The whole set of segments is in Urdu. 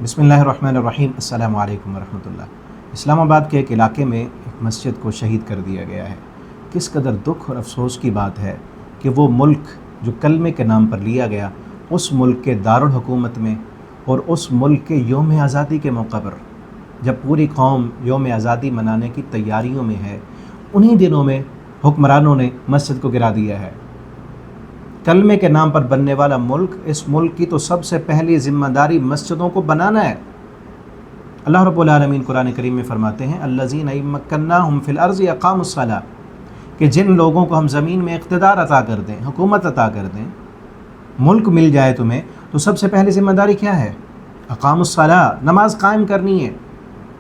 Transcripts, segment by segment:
بسم اللہ الرحمن الرحیم۔ السلام علیکم ورحمۃ اللہ۔ اسلام آباد کے ایک علاقے میں ایک مسجد کو شہید کر دیا گیا ہے۔ کس قدر دکھ اور افسوس کی بات ہے کہ وہ ملک جو کلمے کے نام پر لیا گیا، اس ملک کے دارالحکومت میں اور اس ملک کے یوم آزادی کے موقع پر، جب پوری قوم یوم آزادی منانے کی تیاریوں میں ہے، انہی دنوں میں حکمرانوں نے مسجد کو گرا دیا ہے۔ کلمے کے نام پر بننے والا ملک، اس ملک کی تو سب سے پہلی ذمہ داری مسجدوں کو بنانا ہے۔ اللہ رب العالمین قرآن کریم میں فرماتے ہیں الذین ان مکناہم فی الارض اقاموا الصلاۃ، کہ جن لوگوں کو ہم زمین میں اقتدار عطا کر دیں، حکومت عطا کر دیں، ملک مل جائے تمہیں، تو سب سے پہلی ذمہ داری کیا ہے؟ اقاموا الصلاۃ، نماز قائم کرنی ہے۔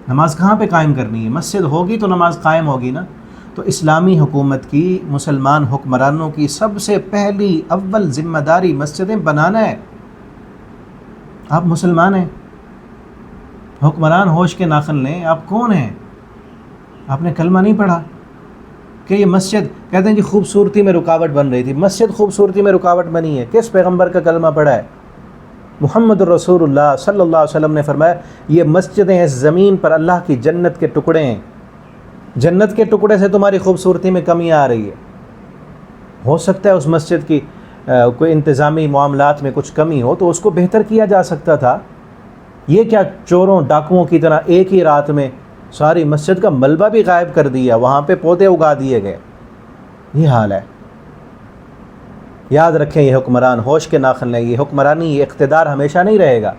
نماز کہاں پہ قائم کرنی ہے؟ مسجد ہوگی تو نماز قائم ہوگی نا۔ تو اسلامی حکومت کی، مسلمان حکمرانوں کی سب سے پہلی اول ذمہ داری مسجدیں بنانا ہے۔ آپ مسلمان ہیں، حکمران ہوش کے ناخن لیں، آپ کون ہیں؟ آپ نے کلمہ نہیں پڑھا کہ یہ مسجد، کہتے ہیں جی خوبصورتی میں رکاوٹ بن رہی تھی۔ مسجد خوبصورتی میں رکاوٹ بنی ہے؟ کس پیغمبر کا کلمہ پڑھا ہے؟ محمد الرسول اللہ صلی اللہ علیہ وسلم نے فرمایا یہ مسجدیں اس زمین پر اللہ کی جنت کے ٹکڑے ہیں، جنت کے ٹکڑے سے تمہاری خوبصورتی میں کمی آ رہی ہے۔ ہو سکتا ہے اس مسجد کی کوئی انتظامی معاملات میں کچھ کمی ہو تو اس کو بہتر کیا جا سکتا تھا۔ یہ کیا چوروں ڈاکوؤں کی طرح ایک ہی رات میں ساری مسجد کا ملبہ بھی غائب کر دیا، وہاں پہ پودے اگا دیے گئے؟ یہ حال ہے۔ یاد رکھیں یہ حکمران ہوش کے ناخن لیں، یہ حکمرانی، یہ اقتدار ہمیشہ نہیں رہے گا،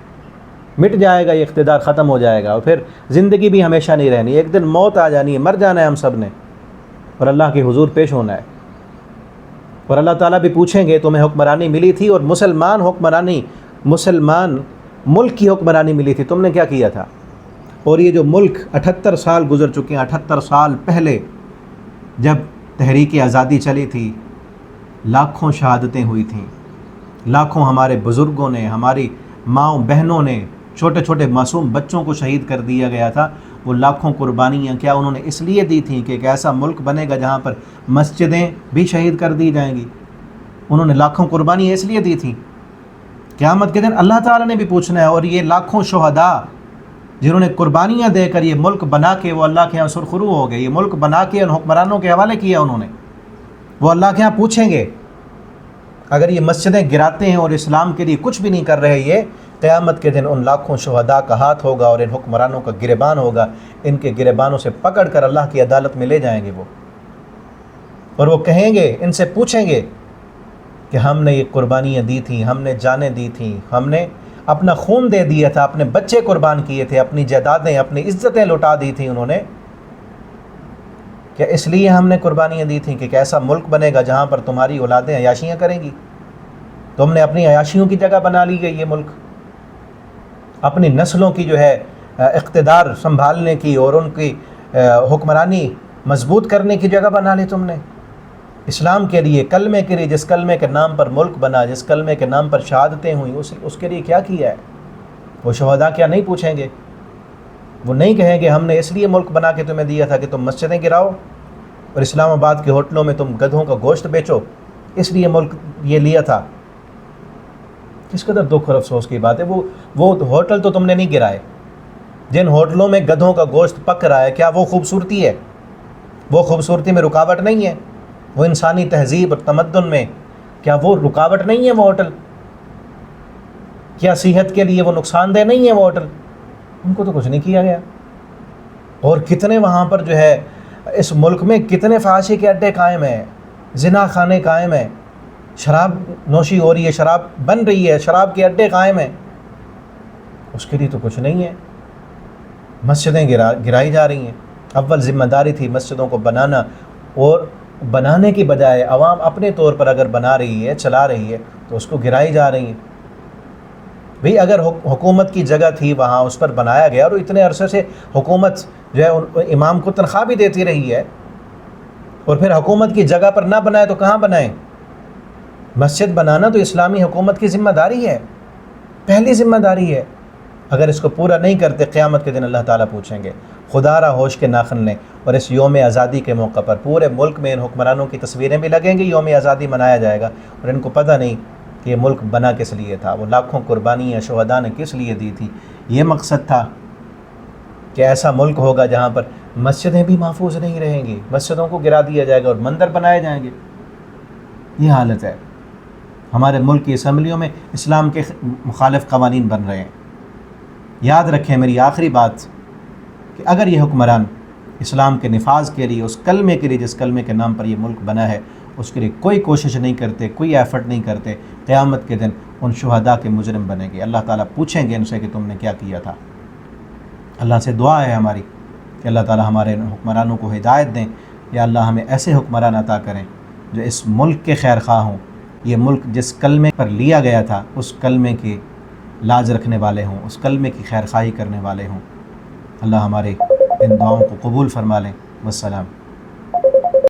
مٹ جائے گا، یہ اقتدار ختم ہو جائے گا، اور پھر زندگی بھی ہمیشہ نہیں رہنی، ایک دن موت آ جانی ہے، مر جانا ہے ہم سب نے، اور اللہ کے حضور پیش ہونا ہے، اور اللہ تعالیٰ بھی پوچھیں گے تمہیں حکمرانی ملی تھی، اور مسلمان حکمرانی، مسلمان ملک کی حکمرانی ملی تھی، تم نے کیا کیا تھا؟ اور یہ جو ملک 78 سال گزر چکے ہیں، 78 سال پہلے جب تحریک آزادی چلی تھی، لاکھوں شہادتیں ہوئی تھیں، لاکھوں ہمارے بزرگوں نے، ہماری ماؤں بہنوں نے، چھوٹے چھوٹے معصوم بچوں کو شہید کر دیا گیا تھا۔ وہ لاکھوں قربانیاں کیا انہوں نے اس لیے دی تھیں کہ ایک ایسا ملک بنے گا جہاں پر مسجدیں بھی شہید کر دی جائیں گی؟ انہوں نے لاکھوں قربانیاں اس لیے دی تھیں۔ قیامت کے دن اللہ تعالیٰ نے بھی پوچھنا ہے، اور یہ لاکھوں شہداء جنہوں نے قربانیاں دے کر یہ ملک بنا کے وہ اللہ کے یہاں سرخرو ہو گئے، یہ ملک بنا کے ان حکمرانوں کے حوالے کیا انہوں نے، وہ اللہ کے یہاں پوچھیں گے۔ اگر یہ مسجدیں گراتے ہیں اور اسلام کے لیے کچھ بھی نہیں کر رہے، یہ قیامت کے دن ان لاکھوں شہداء کا ہاتھ ہوگا اور ان حکمرانوں کا گریبان ہوگا، ان کے گریبانوں سے پکڑ کر اللہ کی عدالت میں لے جائیں گے وہ، اور وہ کہیں گے، ان سے پوچھیں گے کہ ہم نے یہ قربانیاں دی تھیں، ہم نے جانیں دی تھیں، ہم نے اپنا خون دے دیا تھا، اپنے بچے قربان کیے تھے، اپنی جائیدادیں، اپنی عزتیں لوٹا دی تھیں انہوں نے، کیا اس لیے ہم نے قربانیاں دی تھیں کہ ایسا ملک بنے گا جہاں پر تمہاری اولادیں عیاشیاں کریں گی؟ تم نے اپنی عیاشیوں کی جگہ بنا لی گئی یہ ملک، اپنی نسلوں کی جو ہے اقتدار سنبھالنے کی اور ان کی حکمرانی مضبوط کرنے کی جگہ بنا لی تم نے۔ اسلام کے لیے، کلمے کے لیے، جس کلمے کے نام پر ملک بنا، جس کلمے کے نام پر شہادتیں ہوئیں، اس کے لیے کیا کیا ہے؟ وہ شہداء کیا نہیں پوچھیں گے؟ وہ نہیں کہیں گے ہم نے اس لیے ملک بنا کے تمہیں دیا تھا کہ تم مسجدیں گراؤ اور اسلام آباد کے ہوٹلوں میں تم گدھوں کا گوشت بیچو، اس لیے ملک یہ لیا تھا؟ کس قدر دکھ اور افسوس کی بات ہے۔ وہ ہوٹل تو تم نے نہیں گرائے، جن ہوٹلوں میں گدھوں کا گوشت پک رہا ہے، کیا وہ خوبصورتی ہے؟ وہ خوبصورتی میں رکاوٹ نہیں ہے؟ وہ انسانی تہذیب اور تمدن میں کیا وہ رکاوٹ نہیں ہے وہ ہوٹل؟ کیا صحت کے لیے وہ نقصان دہ نہیں ہے وہ ہوٹل؟ ان کو تو کچھ نہیں کیا گیا۔ اور کتنے وہاں پر جو ہے اس ملک میں کتنے فحاشی کے اڈے قائم ہیں، زنا خانے قائم ہیں، شراب نوشی ہو رہی ہے، شراب بن رہی ہے، شراب کے اڈے قائم ہیں، اس کے لیے تو کچھ نہیں ہے۔ مسجدیں گرائی جا رہی ہیں۔ اول ذمہ داری تھی مسجدوں کو بنانا، اور بنانے کی بجائے عوام اپنے طور پر اگر بنا رہی ہے، چلا رہی ہے، تو اس کو گرائی جا رہی ہیں۔ بھئی اگر حکومت کی جگہ تھی وہاں، اس پر بنایا گیا، اور اتنے عرصے سے حکومت جو ہے امام کو تنخواہ بھی دیتی رہی ہے، اور پھر حکومت کی جگہ پر نہ بنائے تو کہاں بنائیں؟ مسجد بنانا تو اسلامی حکومت کی ذمہ داری ہے، پہلی ذمہ داری ہے۔ اگر اس کو پورا نہیں کرتے، قیامت کے دن اللہ تعالیٰ پوچھیں گے۔ خدا را ہوش کے ناخن لیں، اور اس یوم آزادی کے موقع پر پورے ملک میں ان حکمرانوں کی تصویریں بھی لگیں گی، یوم آزادی منایا جائے گا، اور ان کو پتہ نہیں کہ یہ ملک بنا کس لیے تھا، وہ لاکھوں قربانیاں شہداء نے کس لیے دی تھی، یہ مقصد تھا کہ ایسا ملک ہوگا جہاں پر مسجدیں بھی محفوظ نہیں رہیں گی، مسجدوں کو گرا دیا جائے گا اور مندر بنائے جائیں گے. یہ حالت ہے. ہمارے ملک کی اسمبلیوں میں اسلام کے مخالف قوانین بن رہے ہیں. یاد رکھیں میری آخری بات کہ اگر یہ حکمران اسلام کے نفاذ کے لیے، اس کلمے کے لیے جس کلمے کے نام پر یہ ملک بنا ہے، اس کے لیے کوئی کوشش نہیں کرتے، کوئی ایفرٹ نہیں کرتے، قیامت کے دن ان شہداء کے مجرم بنیں گے. اللہ تعالیٰ پوچھیں گے ان سے کہ تم نے کیا کیا تھا. اللہ سے دعا ہے ہماری کہ اللہ تعالیٰ ہمارے حکمرانوں کو ہدایت دیں. یا اللہ ہمیں ایسے حکمران عطا کریں جو اس ملک کے خیر خواہ ہوں، یہ ملک جس کلمے پر لیا گیا تھا اس کلمے کی لاج رکھنے والے ہوں، اس کلمے کی خیر خواہی کرنے والے ہوں. اللہ ہمارے ان دعاؤں کو قبول فرما لیں. والسلام.